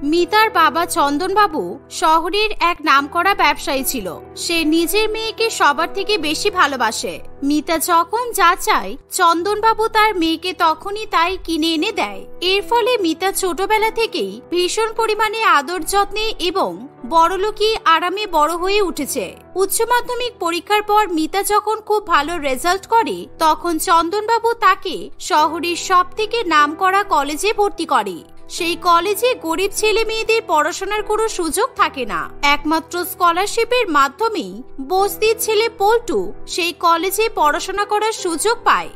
মিতার বাবা চন্দনবাবু শহরের এক নামকরা ব্যবসায়ী ছিল। সে নিজের মেয়েকে সবার থেকে বেশি ভালোবাসে। মিতা যখন যা চায় চন্দনবাবু তার মেয়েকে তখনই তাই কিনে এনে দেয়। এর ফলে মিতা ছোটবেলা থেকেই ভীষণ পরিমাণে আদর যত্নে এবং বড়লোকি আরামে বড় হয়ে উঠেছে। উচ্চ মাধ্যমিক পরীক্ষার পর মিতা যখন খুব ভালো রেজাল্ট করে তখন চন্দনবাবু তাকে শহরের সব থেকে নামকরা কলেজে ভর্তি করে। সেই কলেজে গরিব ছেলে মেয়েদের পড়াশোনার কোনো সুযোগ থাকে না। একমাত্র স্কলারশিপের মাধ্যমেই বস্তির ছেলে পল্টু সেই কলেজে পড়াশোনা করার সুযোগ পায়।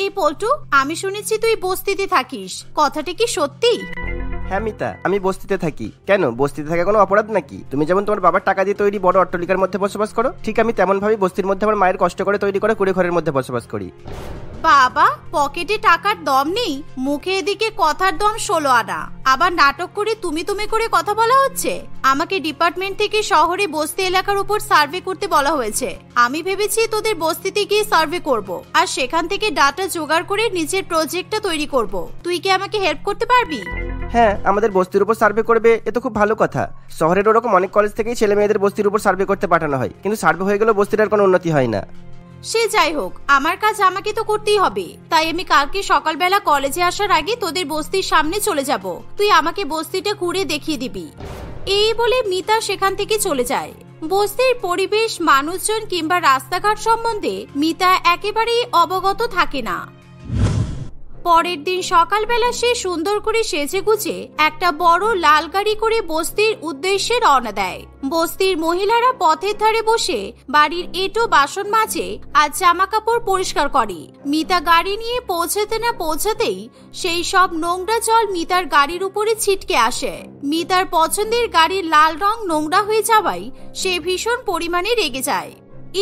এই পল্টু, আমি শুনেছি তুই বস্তিতে থাকিস, কথাটা কি সত্যি? হ্যাঁ মিতা, আমি বস্তিতে থাকি। কেন, বস্তিতে থাকা কোনো অপরাধ নাকি? তুমি যেমন তোমার বাবার টাকা দিয়ে তৈরি বড় অট্টালিকার মধ্যে বসবাস করো, ঠিক আমি তেমন ভাবে বস্তির মধ্যে আমার মায়ের কষ্ট করে তৈরি করে কুড়ে ঘরের মধ্যে বসবাস করি। বাবা, পকেটে টাকার দম নেই, মুখে এদিকে কথার দম 16 আনা, আবার নাটক করে তুমি তুমি করে কথা বলা হচ্ছে। আমাকে ডিপার্টমেন্ট থেকে শহরে বস্তি এলাকার উপর সার্ভে করতে বলা হয়েছে। আমি ভেবেছি তোদের বস্তিতে গিয়ে সার্ভে করব আর সেখান থেকে ডাটা জোগাড় করে নিজের প্রজেক্টটা তৈরি করব। তুই কি আমাকে হেল্প করতে পারবি? হ্যাঁ, আমাদের বস্তির উপর সার্ভে করবে, এ তো খুব ভালো কথা। শহরের ওরকম অনেক কলেজ থেকেই ছেলে মেয়েদের বস্তির উপর সার্ভে করতে পাঠানো হয়, কিন্তু সার্ভে হয়ে গেলেও বস্তির আর কোনো উন্নতি হয় না। সে যাই হোক, আমার কাজ আমাকে তো করতেই হবে। তাই আমি কালকে সকালবেলা কলেজে আসার আগে তোদের বস্তির সামনে চলে যাব। তুই আমাকে বস্তিটা ঘুরে দেখিয়ে দিবি। এই বলে মিতা সেখান থেকে চলে যায়। বস্তির পরিবেশ, মানুষজন কিংবা রাস্তাঘাট সম্বন্ধে মিতা একেবারেই অবগত থাকে না। পরের দিন সকালবেলা সে সুন্দর করে সেজে গুজে একটা বড় লাল গাড়ি করে বস্তির উদ্দেশ্যে রওনা দেয়। বস্তির মহিলারা পথের ধারে বসে বাড়ির এঁটো বাসন মাজে আর জামা কাপড় পরিষ্কার করে। মিতা গাড়ি নিয়ে পৌঁছাতে না পৌঁছাতেই সেই সব নোংরা জল মিতার গাড়ির উপরে ছিটকে আসে। মিতার পছন্দের গাড়ির লাল রং নোংরা হয়ে যাওয়ায় সে ভীষণ পরিমাণে রেগে যায়।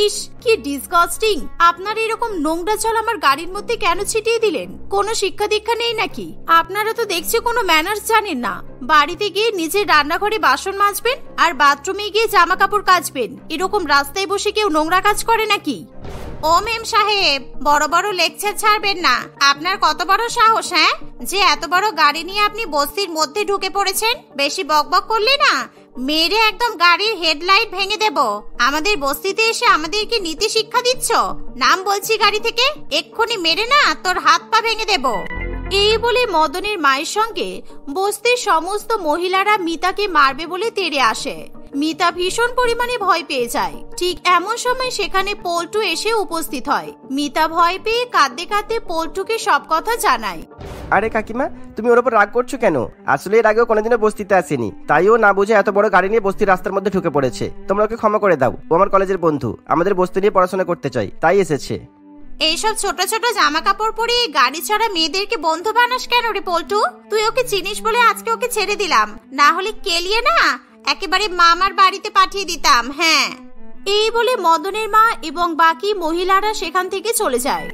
ইস, কি ডিসগাস্টিং! আপনারা এরকম নোংরা জল আমার গাড়ির মধ্যে কেন ছিটিয়ে দিলেন? কোনো শিক্ষা দীক্ষা নেই নাকি? আপনারা তো দেখছি কোনো ম্যানার্স জানেন না। বাড়িতে গিয়ে নিজের রান্নাঘরে বাসন মাজবেন আর বাথরুমে গিয়ে জামা কাপড় কাচবেন, এরকম রাস্তায় বসে কেউ নোংরা কাজ করে নাকি? ও মেম সাহেব, বড় বড় লেকচার ছাড়বেন না। আপনার কত বড় সাহস, হ্যাঁ, যে এত বড় গাড়ি নিয়ে আপনি বস্তির মধ্যে ঢুকে পড়েছেন? বেশি বকবক করলে না মেরে একদম গাড়ির হেডলাইট ভেঙে দেব। আমাদের বস্তিতে এসে আমাদেরকে নীতি শিক্ষা দিচ্ছ? নাম বলছি গাড়ি থেকে, এক্ষুনি মেরে না তোর হাত পা ভেঙে দেব। এই বলে মদনের মায়ের সঙ্গে বস্তির সমস্ত মহিলারা মিতাকে মারবে বলে তেড়ে আসে। মিতা ভীষণ পরিমাণে ভয় পেয়ে যায়। ঠিক এমন সময় সেখানে পল্টু এসে উপস্থিত হয়। মিতা ভয় পেয়ে কাঁদতে কাঁদতে পল্টুকে সব কথা জানায়। আরে কাকিমা, তুমি ওর উপর রাগ করছো কেন? আসলে এর আগেও কোনোদিনও বস্তিতে আসেনি, তাইও না বুঝে এত বড় গাড়ি নিয়ে বস্তির রাস্তার মধ্যে ঢুকে পড়েছে। তোমরা ওকে ক্ষমা করে দাও। ও আমার কলেজের বন্ধু, আমাদের বস্তি নিয়ে পড়াশোনা করতে চাই, তাই এসেছে। এইসব ছোট ছোট জামা কাপড় পরে গাড়ি ছাড়া মেয়েদেরকে বন্ধু বানাস কেন রে পল্টু? তুই ওকে চিনিস বলে আজকে ওকে ছেড়ে দিলাম, না হলে কেলিয়ে না একেবারে মামার বাড়িতে পাঠিয়ে দিতাম। হ্যাঁ, এই বলে মদনের মা এবং বাকি মহিলারা সেখান থেকে চলে যায়।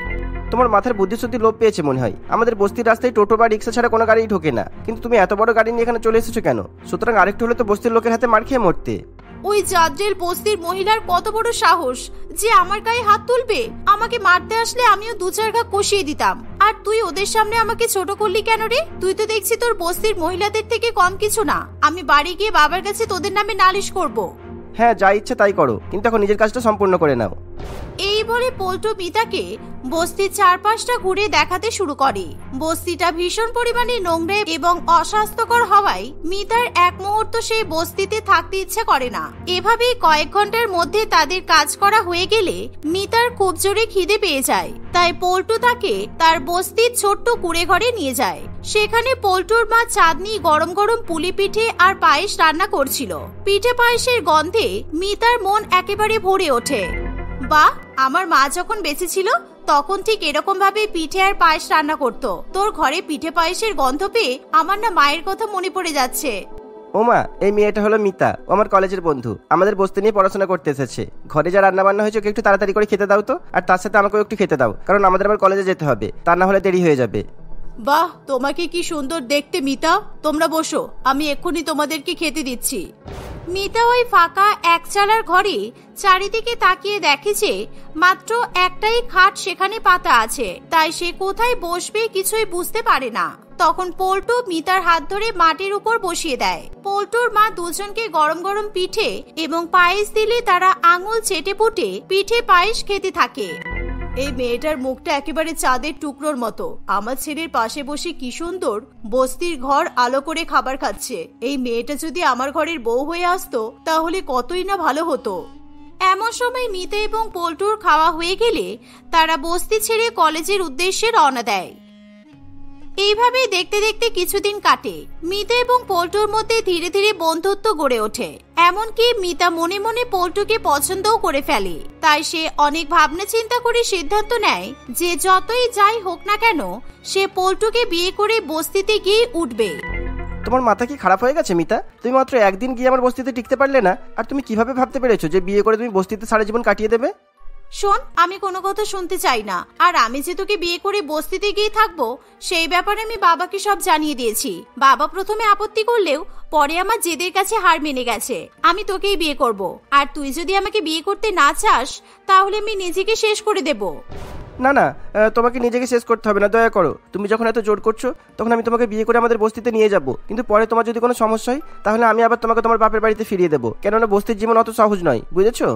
তোমার মাথার বুদ্ধি শুদ্ধি লোপ পেয়েছে মনে হয়। আমাদের বস্তির রাস্তায় টোটো বা রিক্সা ছাড়া কোনো গাড়ি ঢোকে না, কিন্তু তুমি এত বড় গাড়ি নিয়ে এখানে চলে এসেছো কেন? সুতরাং আরেকটু হলে তো বস্তির লোকের হাতে মার খেয়ে মরতে। ওই জাদ্রেল বস্তির মহিলার কত বড় সাহস যে আমার গায়ে হাত তুলবে! আমাকে মারতে আসলে আমিও দু চার ঘা কষিয়ে দিতাম। আর তুই ওদের সামনে আমাকে ছোট করলি কেন রে? তুই তো দেখছি তোর বস্তির মহিলাদের থেকে কম কিছু না। আমি বাড়ি গিয়ে বাবার কাছে তোদের নামে নালিশ করব। হ্যাঁ, যা ইচ্ছে তাই করো, কিন্তু এখন নিজের কাজটা সম্পূর্ণ করে নাও। এই বলে পল্টু মিতাকে বস্তির চারপাশটা ঘুরে দেখাতে শুরু করে। বস্তিটা ভীষণ পরিমাণে নোংরা এবং অস্বাস্থ্যকর হওয়ায় মিতার এক মুহূর্ত সেই বস্তিতে থাকতে ইচ্ছে করে না। এভাবেই কয়েক ঘন্টার মধ্যে তাদের কাজ করা হয়ে গেলে মিতার খুব জোরে খিদে পেয়ে যায়। তাই পল্টু তাকে তার বস্তির ছোট্ট কুড়ে ঘরে নিয়ে যায়। সেখানে পল্টুর মা চাঁদনি গরম গরম পুলি পিঠে আর পায়েস রান্না করছিল। পিঠে পায়েসের গন্ধে মিতার মন একেবারে ভরে ওঠে। বাহ, আমার মা যখন বেঁচে ছিল তখন ঠিক এরকম ভাবে পিঠে আর পায়েস রান্না করতো। তোর ঘরে পিঠে পায়েসের গন্ধ পেয়ে আমার না মায়ের কথা মনে পড়ে যাচ্ছে। ও মা, এই মেয়েটা হলো মিতা, ও আমার কলেজের বন্ধু, আমাদের বস্তি নিয়ে পড়াশোনা করতে এসেছে। ঘরে যা রান্না বান্না হয়েছে ওকে একটু তাড়াতাড়ি করে খেতে দাও তো, আর তার সাথে আমাকেও একটু খেতে দাও, কারণ আমাদের আবার কলেজে যেতে হবে, তা না হলে দেরি হয়ে যাবে। বাহ, তোমাকে কি সুন্দর দেখতে মিতা। তোমরা বসো, আমি এক্ষুনি তোমাদেরকে খেতে দিচ্ছি। মিতা ওই ফাঁকা এক চালার ঘরে চারিদিকে তাকিয়ে দেখে যে মাত্র একটাই খাট সেখানে পাতা আছে, তাই সে কোথায় বসবে কিছুই বুঝতে পারে না। তখন পল্টু মিতার হাত ধরে মাটির উপর বসিয়ে দেয়। পল্টুর মা দুজনকে গরম গরম পিঠে এবং পায়েস দিলে তারা আঙুল চেটে পুটে পিঠে পায়েস খেতে থাকে। এই মেয়েটার মুখটা একেবারে চাঁদের টুকরোর মতো। আমার ছেলের পাশে বসে কি সুন্দর বস্তির ঘর আলো করে খাবার খাচ্ছে। এই মেয়েটা যদি আমার ঘরের বউ হয়ে আসতো তাহলে কতই না ভালো হতো। এমন সময় মিতা এবং পল্টুর খাওয়া হয়ে গেলে তারা বস্তি ছেড়ে কলেজের উদ্দেশ্যে রওনা দেয়। এইভাবেই দেখতে দেখতে কিছুদিন কাটে। মিতা এবং পল্টুর মধ্যে ধীরে ধীরে বন্ধুত্ব গড়ে ওঠে। এমনকি মিতা মনে মনে পল্টুকে পছন্দও করে ফেলে। তাই সে অনেক ভাবনা চিন্তা করে সিদ্ধান্ত নেয় যে যতই যাই হোক না কেন সে পল্টুকে বিয়ে করে বস্তিতে গিয়ে উঠবে। তোমার মাথা কি খারাপ হয়ে গেছে মিতা? তুমি মাত্র একদিন গিয়ে আমার বস্তিতে টিকতে পারলে না, আর তুমি কিভাবে ভাবতে পেরেছো যে বিয়ে করে তুমি বস্তিতে সারা জীবন কাটিয়ে দেবে? শোন, আমি কোনো কথা শুনতে চাই না। আর আমি যে তোকে বিয়ে করে বস্তিতে গিয়ে থাকবো সেই ব্যাপারে আমি বাবাকে সব জানিয়ে দিয়েছি। বাবা প্রথমে আপত্তি করলেও পরে আমার জেদের কাছে হার মেনে গেছে। আমি তোকেই বিয়ে করব। আর তুই যদি আমাকে বিয়ে করতে না চাস তাহলে আমি নিজেকে শেষ করে দেব। না না, তোমাকে নিজেকে শেষ করতে হবে না, দয়া করো। তুমি যখন এত জোর করছো তখন আমি তোমাকে বিয়ে করে আমাদের বস্তিতে নিয়ে যাব, কিন্তু পরে তোমার যদি কোনো সমস্যা হয় তাহলে আমি আবার তোমাকে তোমার বাপের বাড়িতে ফিরিয়ে দেবো, কেননা বস্তির জীবন অত সহজ নয়, বুঝেছো?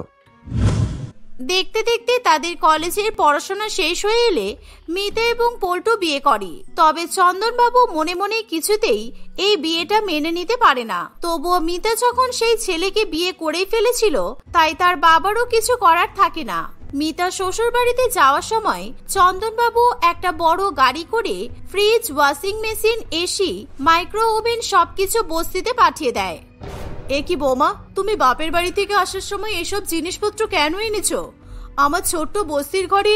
দেখতে দেখতে তাদের কলেজের পড়াশোনা শেষ হয়ে এলে মিতা এবং পল্টু বিয়ে করে। তবে চন্দনবাবু মনে মনে কিছুতেই এই বিয়েটা মেনে নিতে পারে না। তবুও মিতা যখন সেই ছেলেকে বিয়ে করেই ফেলেছিল তাই তার বাবারও কিছু করার থাকে না। মিতা শ্বশুর বাড়িতে যাওয়ার সময় চন্দনবাবু একটা বড় গাড়ি করে fridge, washing machine, AC, micro oven সবকিছু বস্তিতে পাঠিয়ে দেয়। এ কি বৌমা, তুমি বাপের বাড়ি থেকে আসার সময় এসব জিনিসপত্র কেন এনেছো? আমার ছোট্ট বস্তির ঘরে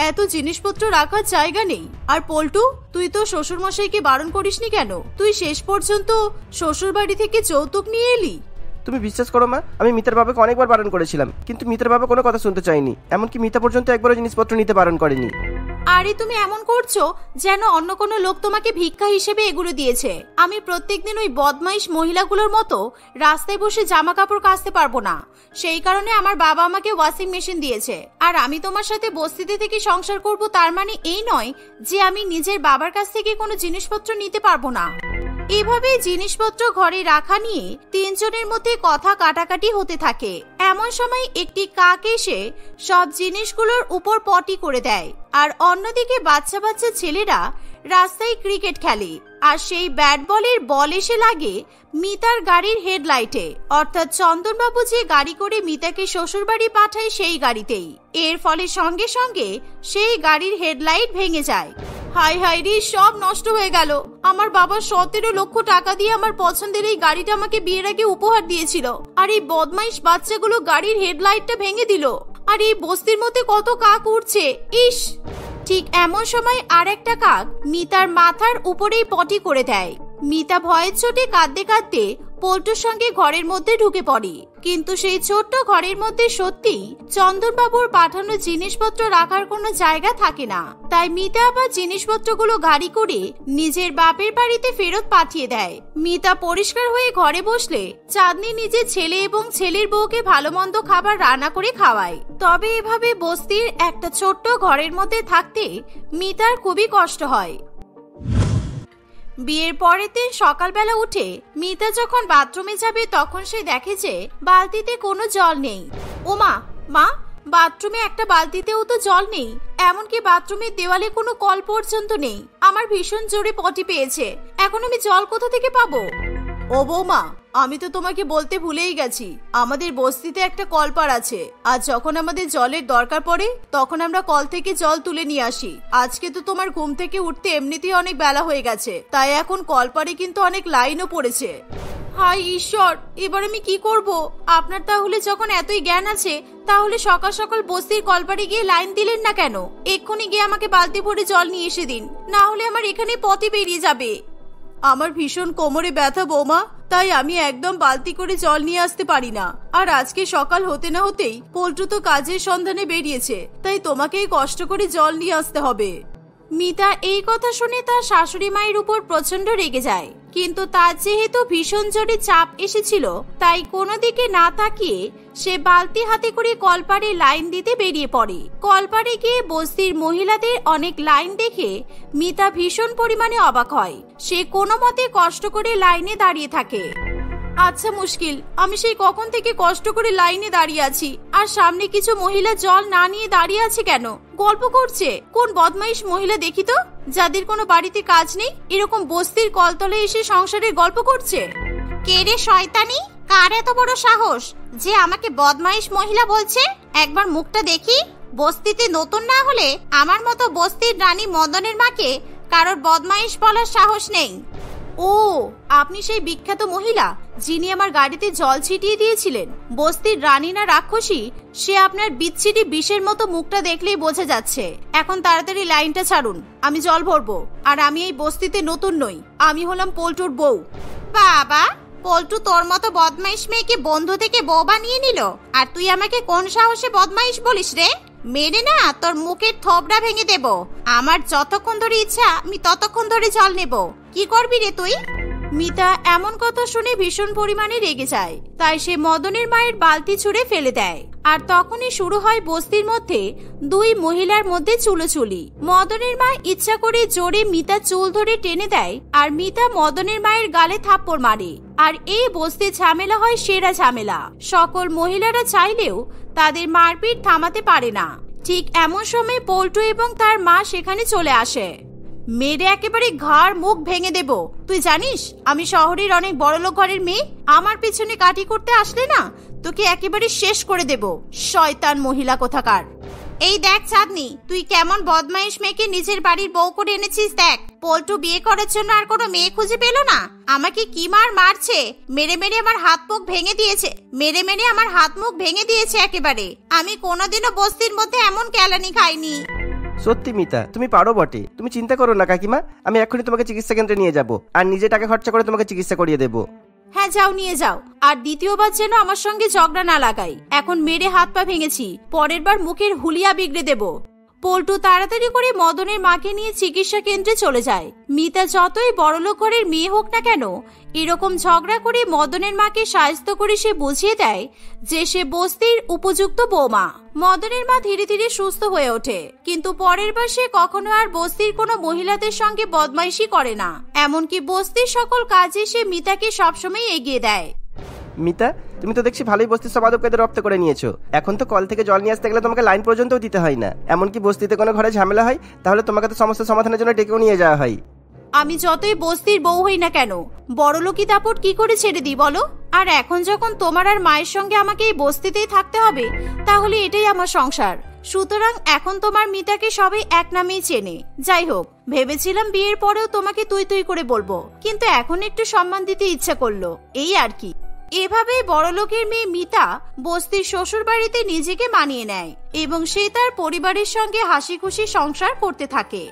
এত জিনিসপত্র রাখার জায়গা নেই। আর পল্টু, তুই তো শ্বশুর মশাইকে বারণ করিসনি কেন? তুই শেষ পর্যন্ত শ্বশুর বাড়ি থেকে যৌতুক নিয়ে এলি। তুমি বিশ্বাস করো মা, আমি মিতার বাবাকে অনেকবার বারণ করেছিলাম, কিন্তু মিতার বাবা কোনো কথা শুনতে চায়নি। এমনকি মিতা পর্যন্ত একবারও জিনিসপত্র নিতে বারণ করেনি। আরে তুমি এমন করছো যেন অন্য কোনো লোক তোমাকে ভিক্ষা হিসেবে এগুলো দিয়েছে। আমি প্রত্যেকদিন ওই বদমাইশ মহিলাগুলোর মতো রাস্তায় বসে জামা কাপড় কাচতে পারবো না। সেই কারণে আমার বাবা আমাকে ওয়াশিং মেশিন দিয়েছে। আর আমি তোমার সাথে বস্তিতে থেকে সংসার করব তার মানে এই নয় যে আমি নিজের বাবার কাছ থেকে কোনো জিনিসপত্র নিতে পারবো না। এভাবে জিনিসপত্র ঘরে রাখা নিয়ে তিনজনের মধ্যে কথা কাটাকাটি হতে থাকে। এমন সময় একটি কাক এসে সব জিনিসগুলোর উপর পটি করে দেয়। আর অন্যদিকে বাচ্চা বাচ্চা ছেলেরা রাস্তায় ক্রিকেট খেলে। আর সেই ব্যাট বলের বল এসে লাগে মিতার গাড়ির হেডলাইটে, অর্থাৎ চন্দনবাবু যে গাড়ি করে মিতাকে শ্বশুর বাড়ি পাঠায় সেই গাড়িতেই। এর ফলে সঙ্গে সঙ্গে সেই গাড়ির হেডলাইট ভেঙে যায়। হাই হাই রে, সব নষ্ট হয়ে গেল। আমার বাবা 17 লক্ষ টাকা দিয়ে আমার পছন্দের এই গাড়িটা আমাকে বিয়ের আগে উপহার দিয়েছিল, আর এই বদমাইশ বাচ্চাগুলো গাড়ির হেডলাইটটা ভেঙে দিল। আর এই বস্তির মধ্যে কত কাক উড়ছে, ইস। ঠিক এমন সময় আর একটা কাক মিতার মাথার উপরেই পটি করে দেয়। মিতা ভয়ের চোটে কাঁদতে কাঁদতে পল্টুর সঙ্গে ঘরের মধ্যে ঢুকে পড়ে। কিন্তু সেই ছোট্ট ঘরের মধ্যে সত্যি চন্দনবাবুর পাঠানো জিনিসপত্র রাখার কোনো জায়গা থাকে না। তাই মিতা আবার জিনিসপত্রগুলো গাড়ি করে নিজের বাপের বাড়িতে ফেরত পাঠিয়ে দেয়। মিতা পরিষ্কার হয়ে ঘরে বসলে চাঁদনি নিজের ছেলে এবং ছেলের বউকে ভালো মন্দ খাবার রান্না করে খাওয়ায়। তবে এভাবে বস্তির একটা ছোট্ট ঘরের মধ্যে থাকতে মিতার খুবই কষ্ট হয়। বিয়ের পরের দিন সকালবেলা উঠে মিতা যখন বাথরুমে যাবে তখন সে দেখে যে বালতিতে কোনো জল নেই। ওমা, মা, বাথরুমে একটা বালতিতেও তো জল নেই, এমনকি বাথরুমের দেওয়ালে কোনো কল পর্যন্ত নেই। আমার ভীষণ জোরে পটি পেয়েছে, এখন আমি জল কোথা থেকে পাবো? ও বৌমা, আমি তো তোমাকে বলতে ভুলেই গেছি, আমাদের বস্তিতে একটা কলপাড় আছে। আর যখন আমাদের জলের দরকার পড়ে তখন আমরা কল থেকে জল তুলে নিয়ে আসি। আজকে তো তোমার ঘুম থেকে উঠতে এমনিতেই অনেক বেলা হয়ে গেছে, তাই এখন কলপাড়ে কিন্তু অনেক লাইনও পড়েছে। হাই ঈশ্বর, এবার আমি কি করব? আপনার তাহলে যখন এতই জ্ঞান আছে তাহলে সকাল সকাল বস্তির কলপাড়ে গিয়ে লাইন দিলেন না কেন? এক্ষুনি গিয়ে আমাকে বালতি ভরে জল নিয়ে এসে দিন, না হলে আমার এখানে পথে বেরিয়ে যাবে। আমার ভীষণ কোমরে ব্যথা বৌমা, তাই আমি একদম বালতি করে জল নিয়ে আসতে পারি না। আর আজকে সকাল হতে না হতেই পল্টু তো কাজের সন্ধানে বেরিয়েছে, তাই তোমাকেই কষ্ট করে জল নিয়ে আসতে হবে। মিতা এই কথা শুনে তার শাশুড়ি মায়ের উপর প্রচন্ড রেগে যায়, কিন্তু তার যেহেতু ভীষণ জোরে চাপ এসেছিল তাই কোনো দিকে না তাকিয়ে সে বালতি হাতে করে কলপারে লাইন দিতে বেরিয়ে পড়ে। কলপারে গিয়ে বস্তির মহিলাদের অনেক লাইন দেখে মিতা ভীষণ পরিমাণে অবাক হয়। সে কোনো মতে কষ্ট করে লাইনে দাঁড়িয়ে থাকে। আচ্ছা মুশকিল, আমি সেই কখন থেকে কষ্ট করে লাইনে দাঁড়িয়ে আছি, আর সামনে কিছু মহিলা জল না নিয়ে দাঁড়িয়ে আছে কেন? গল্প করছে। কোন বদমাইশ মহিলা দেখি তো, যাদের কোনো বাড়িতে কাজ নেই এরকম বস্তির কলতলে এসে সংসারের গল্প করছে। কে রে শয়তানি, কার এত বড় সাহস যে আমাকে বদমাইশ মহিলা বলছে? একবার মুখটা দেখি। বস্তিতে নতুন না হলে আমার মতো বস্তির রানী মদনের মাকে কারোর বদমাইশ বলার সাহস নেই। ও, আপনি সেই বিখ্যাত মহিলা যিনি আমার গাড়িতে জল ছিটিয়ে দিয়েছিলেন। বস্তির রানী না রাক্ষসী সে আপনার বিচ্ছিরি বিষের মতো মুখটা দেখলেই বোঝা যাচ্ছে। এখন তাড়াতাড়ি লাইনটা ছাড়ুন, আমি জল ভরবো। আর আমি এই বস্তিতে নতুন নই, আমি হলাম পল্টুর বউ। বাবা, পল্টু তোর মতো বদমাইশ মেয়েকে বন্ধু থেকে বউ বানিয়ে নিল, আর তুই আমাকে কোন সাহসে বদমাইশ বলিস রে? মেরে না তোর মুখের থোবড়া ভেঙে দেব। আমার যতক্ষণ ধরে ইচ্ছা আমি ততক্ষণ ধরে জল নেব। কি করবি রে তুই? মিতা এমন কথা শুনে ভীষণ পরিমাণে রেগে যায়, তাই সে মদনের মায়ের বালতি ছুঁড়ে ফেলে দেয়। আর তখনই শুরু হয় বস্তির মধ্যে দুই মহিলার মধ্যে চুলোচুলি। মদনের মা ইচ্ছা করে জোরে মিতার চুল ধরে টেনে দেয়, আর মিতা মদনের মায়ের গালে থাপ্পড় মারে। আর এই বস্তির ঝামেলা হয় সেরা ঝামেলা। সকল মহিলারা চাইলেও তাদের মারপিট থামাতে পারে না। ঠিক এমন সময় পল্টু এবং তার মা সেখানে চলে আসে। মেরে একেবারে ঘাড় মুখ ভেঙে দেব। তুই জানিস আমি শহরের অনেক বড়লোক ঘরের মেয়ে, আমার পিছনে কাটি করতে আসলে না তোকে একেবারে শেষ করে দেব। শয়তান মহিলা কোথাকার। এই দেখ চাঁদনি, তুই কেমন বদমাইশ মেয়েকে নিজের বাড়ির বউ করে এনেছিস। দেখ, পল্টু বিয়ে করার জন্য আর কোনো মেয়ে খুঁজে পেল না, আমাকে কি মারছে। মেরে মেরে আমার হাত মুখ ভেঙে দিয়েছে, আমার হাত মুখ ভেঙে দিয়েছে একেবারে। আমি কোনোদিনও বস্তির মধ্যে এমন কেলানি খাইনি। সত্যি মিতা, তুমি পারো বটে। তুমি চিন্তা করো না কাকিমা, আমি এখনই তোমাকে চিকিৎসা কেন্দ্রে নিয়ে যাব, আর নিজে টাকা খরচা করে তোমাকে চিকিৎসা করিয়ে দেবো। হ্যাঁ যাও, নিয়ে যাও। আর দ্বিতীয়বার যেন আমার সঙ্গে ঝগড়া না লাগাই। এখন মেরে হাত পা ভেঙেছি, পরের বার মুখের হুলিয়া বিগড়ে দেব। পল্টু তাড়াতাড়ি করে মদনের মাকে নিয়ে চিকিৎসা কেন্দ্রে চলে যায়। মিতা যতই বড়লোক ঘরের মেয়ে হোক না কেন, এরকম ঝগড়া করে মদনের মাকে সাহায্য করে সে বুঝিয়ে দেয় যে সে বস্তির উপযুক্ত বৌমা। মদনের মা ধীরে ধীরে সুস্থ হয়ে ওঠে, কিন্তু পরের বার সে কখনো আর বস্তির কোনো মহিলাদের সঙ্গে বদমাইশি করে না। এমনকি বস্তির সকল কাজে সে মিতাকে সবসময় এগিয়ে দেয়। মিতা, তুমি তো দেখছি ভালোই বস্তির সব আদব কায়দা রপ্ত করে নিয়েছো। এখন তো কল থেকে জল নিয়ে আসতে গেলে তোমাকে লাইন পর্যন্ত দিতে হয় না। এমনকি বস্তিতে কোনো ঘরে ঝামেলা হয় তাহলে তোমাকে তো সমস্যা সমাধানের জন্য ডেকেও নিয়ে যাওয়া হয়। আমি যতই বস্তির বউ হই না কেন, বড়লোকি দাপট কি করে ছেড়ে দিই বলো? আর এখন যখন তোমার আর মায়ের সঙ্গে আমাকে এই বস্তিতেই থাকতে হবে, তাহলে এটাই আমার সংসার। সুতরাং এখন তোমার মিতাকে সবাই এক নামেই চেনে। যাই হোক, ভেবেছিলাম বিয়ের পরেও তোমাকে তুই তুই করে বলবো, কিন্তু এখন একটু সম্মান দিতে ইচ্ছা করলো, এই আর কি। এভাবে বড়লোকের মেয়ে মিতা বস্তির শ্বশুর বাড়িতে নিজেকে মানিয়ে নেয় এবং সে তার পরিবারের সঙ্গে হাসি খুশি সংসার করতে থাকে।